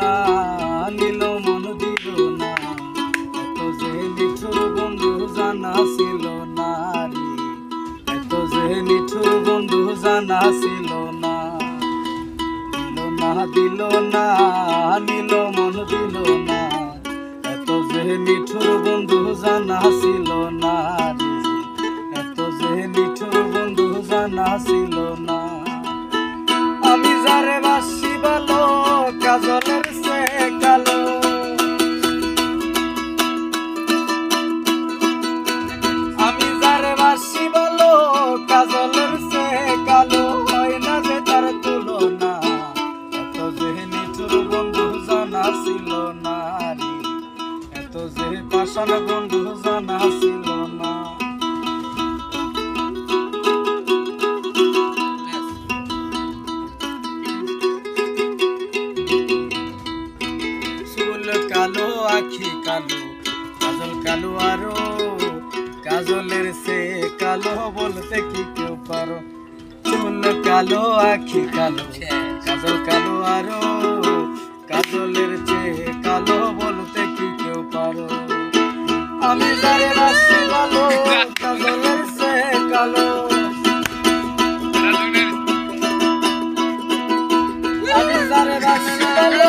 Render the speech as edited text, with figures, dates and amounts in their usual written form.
না, নিল মন দিল না, এত যে নিঠুর বন্ধু জানা ছিল না রে, এত যে নিঠুর বন্ধু জানা ছিল না। দিল না, নিল মন দিল না, এত যে নিঠুর বন্ধু জানা ছিল না রে, এত যে নিঠুর বন্ধু জানা ছিল না। আমি যারে বাসি ভালো কাজলের সে কালো, আমি যারে বাসি ভালো কাজলের সে কালো, হয় না যে তার তুলনা, এত যে নিঠুর বন্ধু জানা ছিল না রে, এত যে পাষাণ বন্ধু জানা ছিল না। কালো আখি কালো, কাজল কালো আরো, কাজলের সে কালো বলতে কি কেউ পারো। চুল কালো আখি কালো, কাজল কালো আরো, কাজলের চেয়ে কালো বলতে কি কেউ পারো। আমি যারে বাসি ভালো কাজলের সে কালো, আমি যারে বাসি ভালো